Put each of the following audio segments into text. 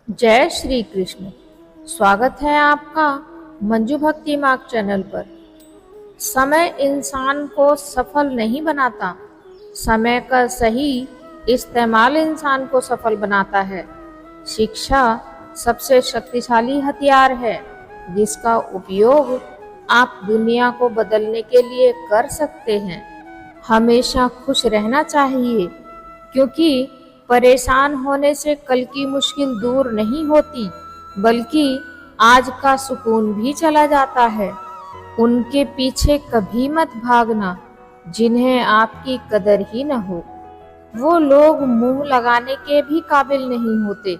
जय श्री कृष्ण। स्वागत है आपका मंजू भक्ति मार्ग चैनल पर। समय इंसान को सफल नहीं बनाता, समय का सही इस्तेमाल इंसान को सफल बनाता है। शिक्षा सबसे शक्तिशाली हथियार है जिसका उपयोग आप दुनिया को बदलने के लिए कर सकते हैं। हमेशा खुश रहना चाहिए क्योंकि परेशान होने से कल की मुश्किल दूर नहीं होती, बल्कि आज का सुकून भी चला जाता है। उनके पीछे कभी मत भागना जिन्हें आपकी कदर ही न हो। वो लोग मुंह लगाने के भी काबिल नहीं होते,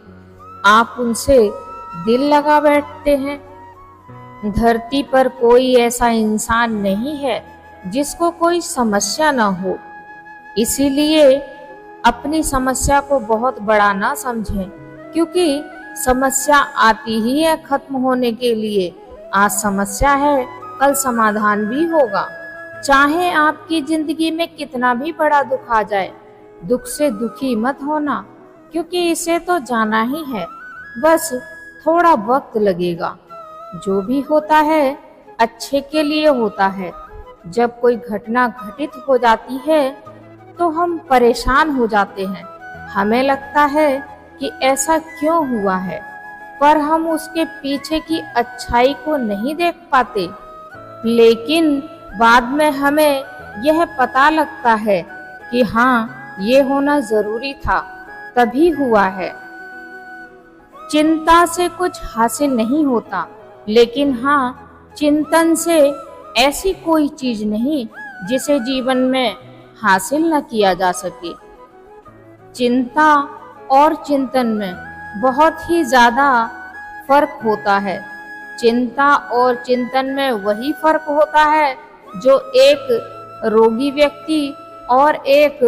आप उनसे दिल लगा बैठते हैं। धरती पर कोई ऐसा इंसान नहीं है जिसको कोई समस्या न हो, इसीलिए अपनी समस्या को बहुत बड़ा ना समझें, क्योंकि समस्या आती ही है खत्म होने के लिए। आज समस्या है, कल समाधान भी होगा। चाहे आपकी जिंदगी में कितना भी बड़ा दुख आ जाए, दुख से दुखी मत होना, क्योंकि इसे तो जाना ही है, बस थोड़ा वक्त लगेगा। जो भी होता है अच्छे के लिए होता है। जब कोई घटना घटित हो जाती है तो हम परेशान हो जाते हैं। हमें लगता है कि ऐसा क्यों हुआ है, पर हम उसके पीछे की अच्छाई को नहीं देख पाते। लेकिन बाद में हमें यह पता लगता है कि हाँ, ये होना जरूरी था, तभी हुआ है। चिंता से कुछ हासिल नहीं होता, लेकिन हाँ, चिंतन से ऐसी कोई चीज नहीं जिसे जीवन में हासिल न किया जा सके। चिंता और चिंतन में बहुत ही ज्यादा फर्क होता है। चिंता और चिंतन में वही फर्क होता है जो एक रोगी व्यक्ति और एक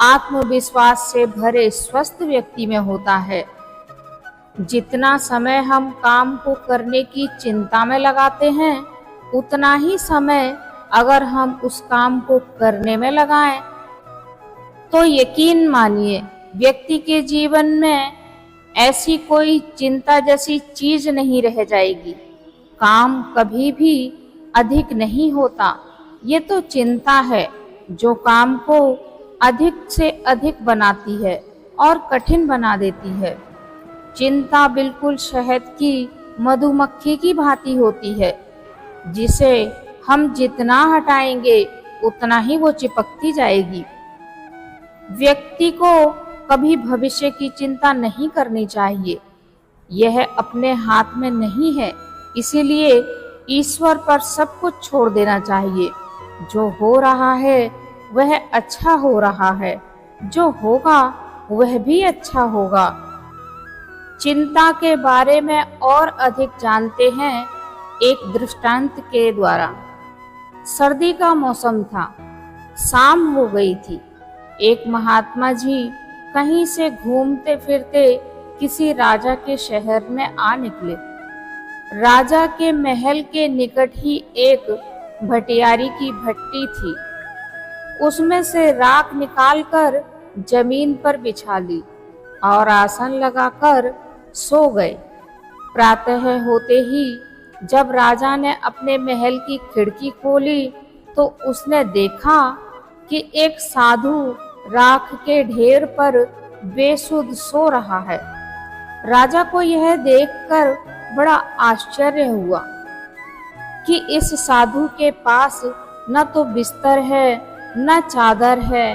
आत्मविश्वास से भरे स्वस्थ व्यक्ति में होता है। जितना समय हम काम को करने की चिंता में लगाते हैं, उतना ही समय अगर हम उस काम को करने में लगाएं, तो यकीन मानिए व्यक्ति के जीवन में ऐसी कोई चिंता जैसी चीज नहीं रह जाएगी। काम कभी भी अधिक नहीं होता, ये तो चिंता है जो काम को अधिक से अधिक बनाती है और कठिन बना देती है। चिंता बिल्कुल शहद की मधुमक्खी की भांति होती है, जिसे हम जितना हटाएंगे उतना ही वो चिपकती जाएगी। व्यक्ति को कभी भविष्य की चिंता नहीं करनी चाहिए, यह अपने हाथ में नहीं है, इसीलिए ईश्वर पर सब कुछ छोड़ देना चाहिए। जो हो रहा है वह अच्छा हो रहा है, जो होगा वह भी अच्छा होगा। चिंता के बारे में और अधिक जानते हैं एक दृष्टांत के द्वारा। सर्दी का मौसम था, शाम हो गई थी। एक महात्मा जी कहीं से घूमते फिरते किसी राजा के शहर में आ निकले। राजा के महल के निकट ही एक भटियारी की भट्टी थी। उसमें से राख निकालकर जमीन पर बिछा ली और आसन लगाकर सो गए। प्रातः होते ही जब राजा ने अपने महल की खिड़की खोली तो उसने देखा कि एक साधु राख के ढेर पर बेसुध सो रहा है। राजा को यह देखकर बड़ा आश्चर्य हुआ कि इस साधु के पास न तो बिस्तर है न चादर है,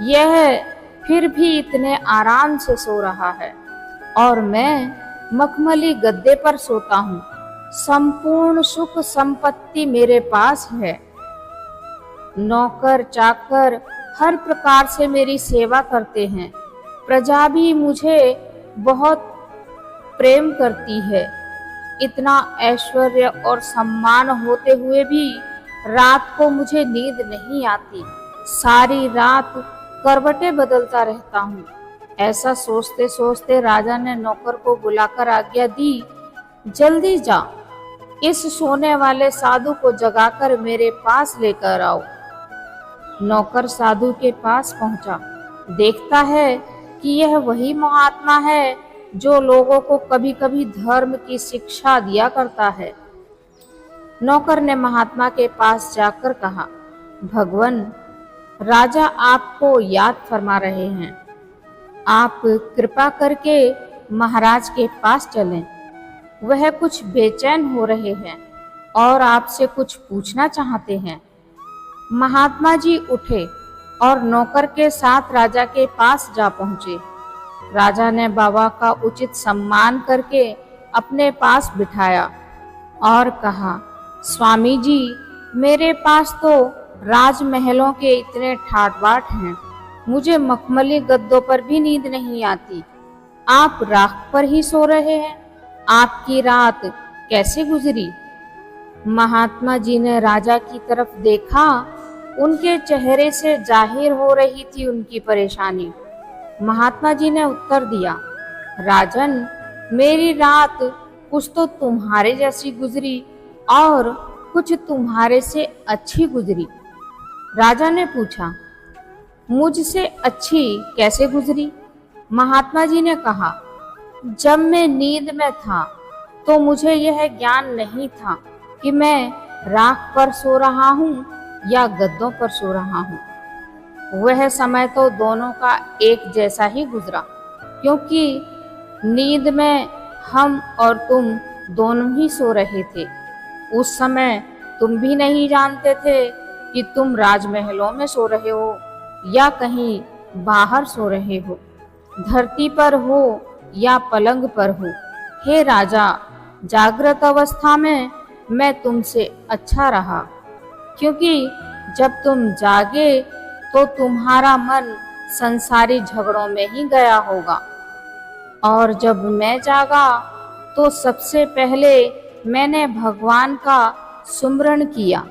यह फिर भी इतने आराम से सो रहा है, और मैं मखमली गद्दे पर सोता हूँ। संपूर्ण सुख संपत्ति मेरे पास है। नौकर चाकर हर प्रकार से मेरी सेवा करते हैं। प्रजा भी मुझे बहुत प्रेम करती है। इतना ऐश्वर्य और सम्मान होते हुए भी रात को मुझे नींद नहीं आती। सारी रात करवटें बदलता रहता हूँ। ऐसा सोचते सोचते राजा ने नौकर को बुलाकर आज्ञा दी, जल्दी जा, इस सोने वाले साधु को जगाकर मेरे पास लेकर आओ। नौकर साधु के पास पहुंचा, देखता है कि यह वही महात्मा है जो लोगों को कभी कभी धर्म की शिक्षा दिया करता है। नौकर ने महात्मा के पास जाकर कहा, भगवान, राजा आपको याद फरमा रहे हैं, आप कृपा करके महाराज के पास चलें। वह कुछ बेचैन हो रहे हैं और आपसे कुछ पूछना चाहते हैं। महात्मा जी उठे और नौकर के साथ राजा के पास जा पहुंचे। राजा ने बाबा का उचित सम्मान करके अपने पास बिठाया और कहा, स्वामी जी, मेरे पास तो राजमहलों के इतने ठाट बाट हैं, मुझे मखमली गद्दों पर भी नींद नहीं आती। आप राख पर ही सो रहे हैं, आपकी रात कैसे गुजरी? महात्मा जी ने राजा की तरफ देखा, उनके चेहरे से जाहिर हो रही थी उनकी परेशानी। महात्मा जी ने उत्तर दिया, राजन, मेरी रात कुछ तो तुम्हारे जैसी गुजरी और कुछ तुम्हारे से अच्छी गुजरी। राजा ने पूछा, मुझसे अच्छी कैसे गुजरी? महात्मा जी ने कहा, जब मैं नींद में था तो मुझे यह ज्ञान नहीं था कि मैं राख पर सो रहा हूँ या गद्दों पर सो रहा हूँ। वह समय तो दोनों का एक जैसा ही गुजरा, क्योंकि नींद में हम और तुम दोनों ही सो रहे थे। उस समय तुम भी नहीं जानते थे कि तुम राजमहलों में सो रहे हो या कहीं बाहर सो रहे हो, धरती पर हो या पलंग पर हो। हे राजा, जागृत अवस्था में मैं तुमसे अच्छा रहा, क्योंकि जब तुम जागे तो तुम्हारा मन संसारी झगड़ों में ही गया होगा, और जब मैं जागा तो सबसे पहले मैंने भगवान का सुमरण किया,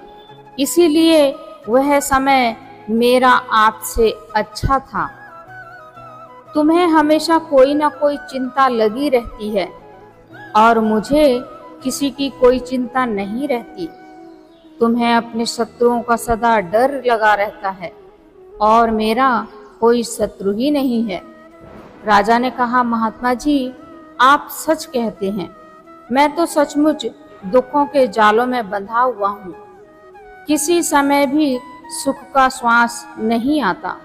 इसीलिए वह समय मेरा आपसे अच्छा था। तुम्हें हमेशा कोई ना कोई चिंता लगी रहती है और मुझे किसी की कोई चिंता नहीं रहती। तुम्हें अपने शत्रुओं का सदा डर लगा रहता है और मेरा कोई शत्रु ही नहीं है। राजा ने कहा, महात्मा जी, आप सच कहते हैं, मैं तो सचमुच दुखों के जालों में बंधा हुआ हूँ। किसी समय भी सुख का श्वास नहीं आता।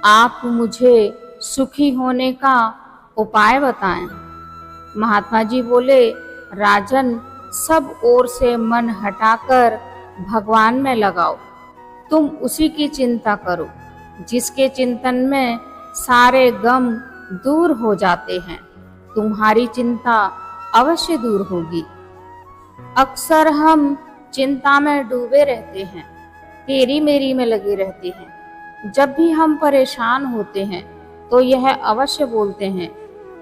आप मुझे सुखी होने का उपाय बताएं। महात्मा जी बोले, राजन, सब ओर से मन हटाकर भगवान में लगाओ। तुम उसी की चिंता करो जिसके चिंतन में सारे गम दूर हो जाते हैं। तुम्हारी चिंता अवश्य दूर होगी। अक्सर हम चिंता में डूबे रहते हैं, तेरी मेरी में लगे रहते हैं। जब भी हम परेशान होते हैं तो यह अवश्य बोलते हैं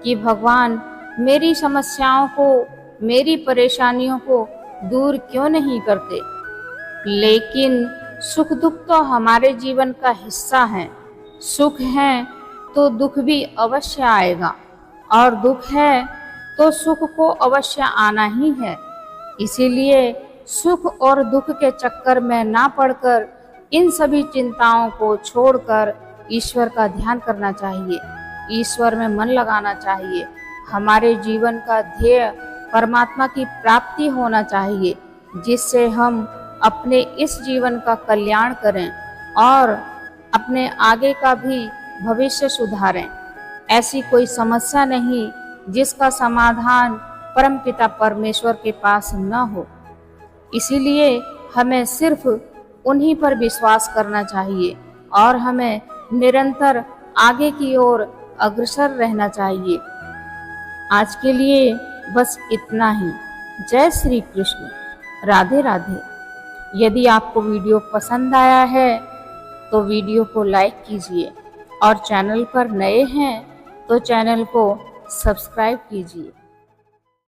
कि भगवान मेरी समस्याओं को, मेरी परेशानियों को दूर क्यों नहीं करते। लेकिन सुख दुख तो हमारे जीवन का हिस्सा है। सुख है तो दुख भी अवश्य आएगा, और दुख है तो सुख को अवश्य आना ही है। इसीलिए सुख और दुख के चक्कर में ना पड़कर इन सभी चिंताओं को छोड़कर ईश्वर का ध्यान करना चाहिए, ईश्वर में मन लगाना चाहिए। हमारे जीवन का ध्येय परमात्मा की प्राप्ति होना चाहिए, जिससे हम अपने इस जीवन का कल्याण करें और अपने आगे का भी भविष्य सुधारें। ऐसी कोई समस्या नहीं जिसका समाधान परमपिता परमेश्वर के पास न हो। इसीलिए हमें सिर्फ उन्हीं पर विश्वास करना चाहिए और हमें निरंतर आगे की ओर अग्रसर रहना चाहिए। आज के लिए बस इतना ही। जय श्री कृष्ण, राधे राधे। यदि आपको वीडियो पसंद आया है तो वीडियो को लाइक कीजिए और चैनल पर नए हैं तो चैनल को सब्सक्राइब कीजिए।